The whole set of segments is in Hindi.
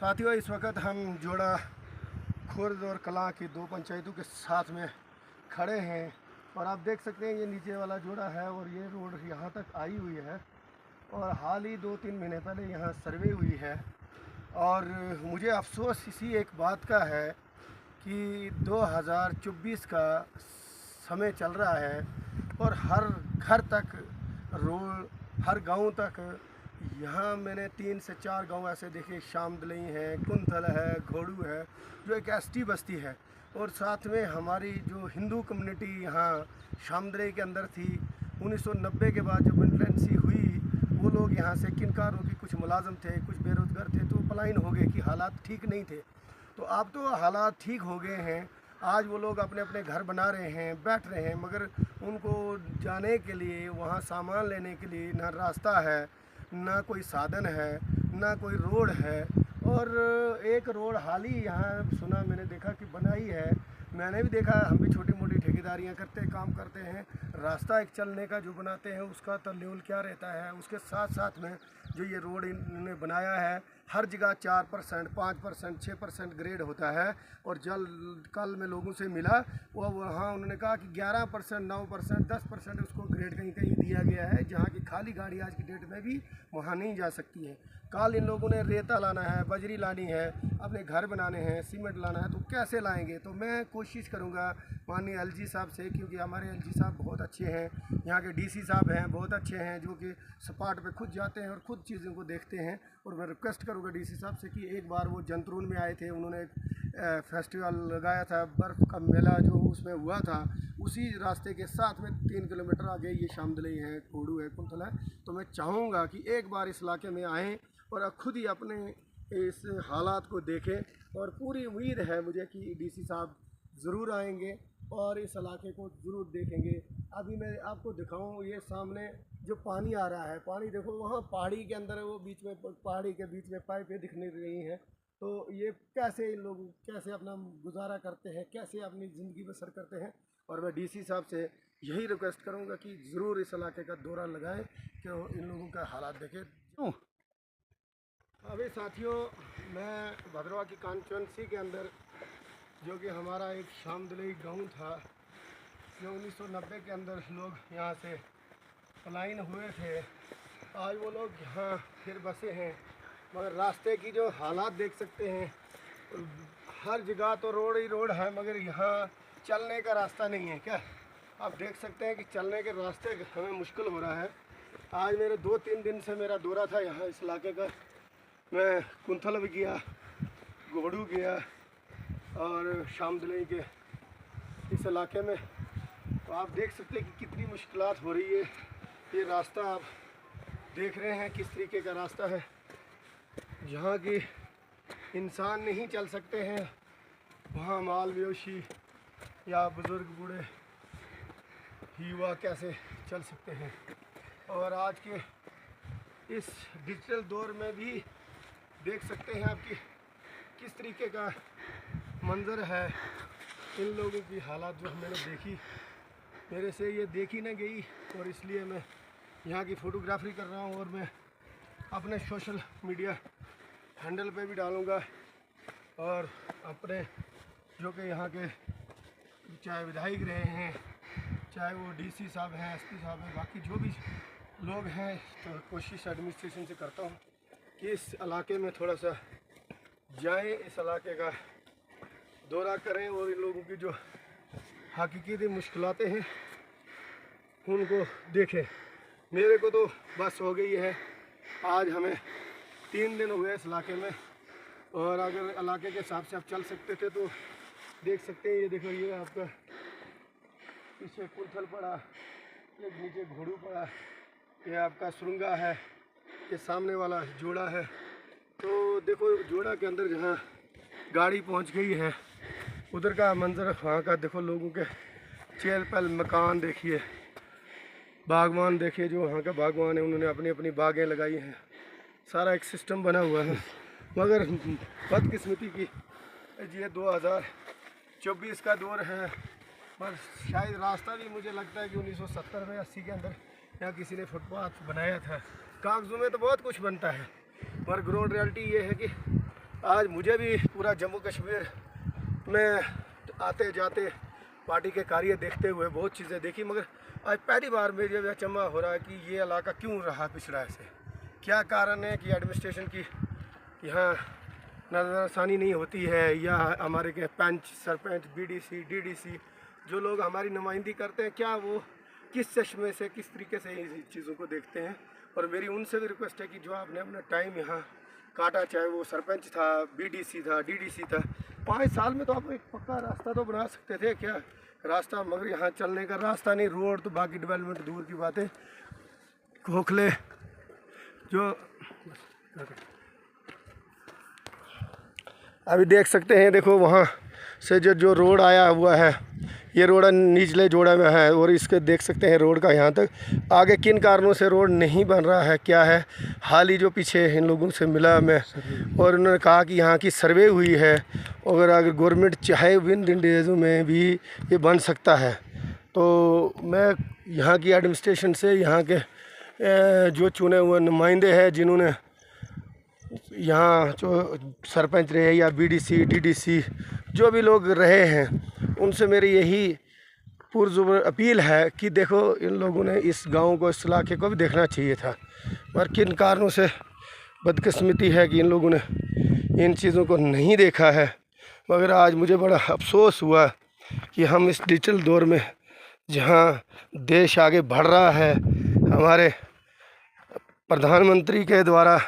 साथियों, इस वक्त हम जोड़ा खुर्द और कलां की दो पंचायतों के साथ में खड़े हैं और आप देख सकते हैं ये नीचे वाला जोड़ा है और ये रोड यहाँ तक आई हुई है और हाल ही 2-3 महीने पहले यहाँ सर्वे हुई है। और मुझे अफसोस इसी एक बात का है कि 2024 का समय चल रहा है और हर घर तक रोड, हर गांव तक, यहाँ मैंने 3 से 4 गांव ऐसे देखे, शामदलई है, कुंथल है, घोड़ू है, जो एक एसटी बस्ती है। और साथ में हमारी जो हिंदू कम्युनिटी यहाँ शामदलई के अंदर थी, 1990 के बाद जब मिलिटेंसी हुई, वो लोग यहाँ से किनकारों की कुछ मुलाजम थे, कुछ बेरोज़गार थे, तो पलायन हो गए कि हालात ठीक नहीं थे। तो अब तो हालात ठीक हो गए हैं, आज वो लोग अपने अपने घर बना रहे हैं, बैठ रहे हैं, मगर उनको जाने के लिए, वहाँ सामान लेने के लिए ना रास्ता है, ना कोई साधन है, ना कोई रोड है। और एक रोड हाल ही यहाँ सुना, मैंने देखा कि बनाई है, मैंने भी देखा, हम भी छोटी मोटी ठेकेदारियाँ करते काम करते हैं, रास्ता एक चलने का जो बनाते हैं उसका तो लेवल क्या रहता है, उसके साथ साथ में जो ये रोड इन्होंने बनाया है, हर जगह 4%, 5%, 6% ग्रेड होता है। और कल में लोगों से मिला, वो वहाँ उन्होंने कहा कि 11%, 9%, 10% उसको ग्रेड कहीं कहीं दिया गया है, जहाँ की खाली गाड़ी आज की डेट में भी वहाँ नहीं जा सकती है। कल इन लोगों ने रेता लाना है, बजरी लानी है, अपने घर बनाने हैं, सीमेंट लाना है, तो कैसे लाएंगे? तो मैं कोशिश करूँगा माननीय एलजी साहब से, क्योंकि हमारे एलजी साहब बहुत अच्छे हैं, यहाँ के डीसी साहब हैं बहुत अच्छे हैं, जो कि स्पॉट पे खुद जाते हैं और खुद चीज़ों को देखते हैं। और मैं रिक्वेस्ट करूँगा डीसी साहब से कि एक बार वो जंतरून में आए थे, उन्होंने एक फेस्टिवल लगाया था, बर्फ़ का मेला जो उसमें हुआ था, उसी रास्ते के साथ में 3 किलोमीटर आगे ये शामदलई है, घोड़ू है, कुंथल है। तो मैं चाहूँगा कि एक बार इस इलाके में आएँ और खुद ही अपने इस हालात को देखें। और पूरी उम्मीद है मुझे कि डीसी साहब ज़रूर आएंगे और इस इलाके को ज़रूर देखेंगे। अभी मैं आपको दिखाऊं, ये सामने जो पानी आ रहा है, पानी देखो, वहाँ पहाड़ी के अंदर है, वो बीच में, पहाड़ी के बीच में पाइपें दिखने रही हैं। तो ये कैसे इन लोग कैसे अपना गुजारा करते हैं, कैसे अपनी ज़िंदगी बसर करते हैं। और मैं डीसी साहब से यही रिक्वेस्ट करूँगा कि ज़रूर इस इलाके का दौरा लगाएं कि इन लोगों का हालात देखें। अभी साथियों, मैं भद्रवाह की कॉन्स्टिट्यूंसी के अंदर, जो कि हमारा एक शामदलई गांव था, जो 1990 के अंदर लोग यहाँ से पलायन हुए थे, आज वो लोग यहाँ फिर बसे हैं। मगर रास्ते की जो हालात देख सकते हैं, हर जगह तो रोड ही रोड है, मगर यहाँ चलने का रास्ता नहीं है। क्या आप देख सकते हैं कि चलने के रास्ते हमें मुश्किल हो रहा है। आज मेरे 2-3 दिन से मेरा दौरा था यहाँ इस इलाके का, मैं कुंथल भी गया, घोड़ू गया और शामदलई के इस इलाके में। तो आप देख सकते हैं कि कितनी मुश्किलात हो रही है। ये रास्ता आप देख रहे हैं किस तरीके का रास्ता है, जहाँ की इंसान नहीं चल सकते हैं, वहाँ माल वेशी या बुज़ुर्ग बूढ़े युवा कैसे चल सकते हैं। और आज के इस डिजिटल दौर में भी देख सकते हैं आपकी किस तरीके का मंज़र है। इन लोगों की हालात जो मैंने देखी, मेरे से ये देखी ना गई, और इसलिए मैं यहाँ की फ़ोटोग्राफी कर रहा हूँ और मैं अपने सोशल मीडिया हैंडल पे भी डालूँगा। और अपने जो कि यहाँ के चाहे विधायक रहे हैं, चाहे वो डीसी साहब हैं, एसपी साहब हैं, बाकी जो भी लोग हैं, तो कोशिश एडमिनिस्ट्रेशन से करता हूँ कि इस इलाके में थोड़ा सा जाएं, इस इलाके का दौरा करें और इन लोगों की जो हकीकी मुश्किलातें हैं उनको देखें। मेरे को तो बस हो गई है, आज हमें 3 दिन हुए इस इलाके में, और अगर इलाके के हिसाब से आप चल सकते थे तो देख सकते हैं। ये देखो, ये आपका पीछे कुंथल पड़ा, ये नीचे घोड़ू पड़ा, ये आपका सुरंगा है, ये सामने वाला जोड़ा है। तो देखो, जोड़ा के अंदर जहाँ गाड़ी पहुँच गई है, उधर का मंजर, वहाँ का देखो, लोगों के चहल पहल, मकान देखिए, बागवान देखिए, जो वहाँ का बागवान है, उन्होंने अपनी अपनी बागें लगाई हैं, सारा एक सिस्टम बना हुआ है। मगर बदकिस्मती की ये 2024 का दौर है, पर शायद रास्ता भी मुझे लगता है कि 1970 में 80 के अंदर यहाँ किसी ने फुटपाथ बनाया था। कागज़ों में तो बहुत कुछ बनता है, पर ग्राउंड रियलिटी ये है कि आज मुझे भी पूरा जम्मू कश्मीर में आते जाते पार्टी के कार्य देखते हुए बहुत चीज़ें देखी, मगर आज पहली बार मेरे भी अचंभा हो रहा है कि ये इलाका क्यों रहा पिछड़ा ऐसे। क्या कारण है कि एडमिनिस्ट्रेशन की यहाँ नज़रसानी नहीं होती है, या हमारे के पंच सरपंच बीडीसी डीडीसी जो लोग हमारी नुमाइंदगी करते हैं, क्या वो किस चश्मे से किस तरीके से इन चीज़ों को देखते हैं। और मेरी उनसे भी रिक्वेस्ट है कि जो आपने अपना टाइम यहाँ काटा, चाहे वो सरपंच था, बीडीसी था, डीडीसी था, 5 साल में तो आप एक पक्का रास्ता तो बना सकते थे क्या रास्ता, मगर यहाँ चलने का रास्ता नहीं, रोड तो बाकी डेवलपमेंट दूर की बातें, खोखले जो अभी देख सकते हैं। देखो वहाँ से जो रोड आया हुआ है, ये रोड निचले जोड़ा में है, और इसके देख सकते हैं रोड का यहाँ तक आगे किन कारणों से रोड नहीं बन रहा है क्या है। हाल ही जो पीछे इन लोगों से मिला मैं, और उन्होंने कहा कि यहाँ की सर्वे हुई है, और अगर गवर्नमेंट चाहे विद इन डेज़ों में भी ये बन सकता है। तो मैं यहाँ की एडमिनिस्ट्रेशन से, यहाँ के जो चुने हुए नुमाइंदे हैं, जिन्होंने यहाँ जो सरपंच रहे या बीडीसी डीडीसी जो भी लोग रहे हैं, उनसे मेरी यही पुरज़ोर अपील है कि देखो इन लोगों ने इस गांव को, इस इलाके को भी देखना चाहिए था, पर किन कारणों से बदकिस्मती है कि इन लोगों ने इन चीज़ों को नहीं देखा है। मगर आज मुझे बड़ा अफसोस हुआ कि हम इस डिजिटल दौर में, जहाँ देश आगे बढ़ रहा है, हमारे प्रधानमंत्री के द्वारा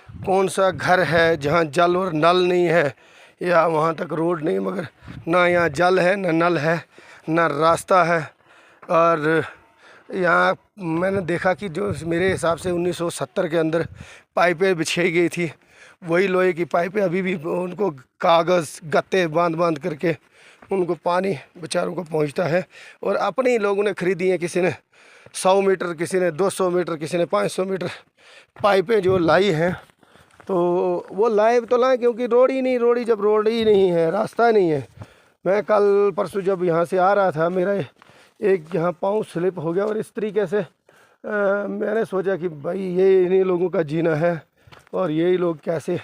कौन सा घर है जहाँ जल और नल नहीं है, या वहाँ तक रोड नहीं, मगर ना यहाँ जल है, ना नल है, ना रास्ता है। और यहाँ मैंने देखा कि जो मेरे हिसाब से 1970 के अंदर पाइपें बिछाई गई थी, वही लोहे की पाइपें अभी भी, उनको कागज़ गत्ते बांध करके उनको पानी बेचारों को पहुँचता है। और अपने ही लोगों ने खरीदी हैं, किसी ने 100 मीटर, किसी ने 200 मीटर, किसी ने 500 मीटर पाइपें जो लाई हैं। तो वो लाए तो लाए क्योंकि रोड ही नहीं है, रास्ता नहीं है। मैं कल परसों जब यहाँ से आ रहा था, मेरा एक यहाँ पाँव स्लिप हो गया, और इस तरीके से मैंने सोचा कि भाई ये इन्हीं लोगों का जीना है, और यही लोग कैसे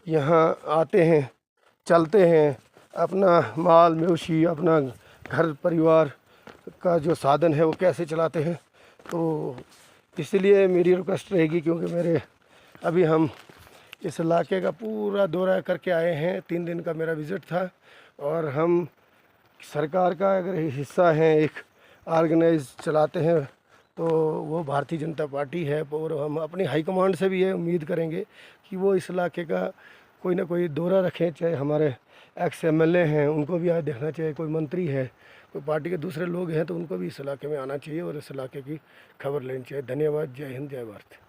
यहाँ आते हैं, चलते हैं, अपना माल मवेशी, अपना घर परिवार का जो साधन है वो कैसे चलाते हैं। तो इसलिए मेरी रिक्वेस्ट रहेगी, क्योंकि अभी हम इस इलाके का पूरा दौरा करके आए हैं, 3 दिन का मेरा विज़िट था, और हम सरकार का अगर हिस्सा हैं, एक ऑर्गेनाइज चलाते हैं, तो वो भारतीय जनता पार्टी है। और हम अपनी हाईकमांड से भी ये उम्मीद करेंगे कि वो इस इलाके का कोई ना कोई दौरा रखें, चाहे हमारे एक्स एमएलए हैं उनको भी आज देखना चाहिए, कोई मंत्री है, कोई पार्टी के दूसरे लोग हैं तो उनको भी इस इलाके में आना चाहिए और इस इलाके की खबर लेनी चाहिए। धन्यवाद। जय हिंद, जय भारत।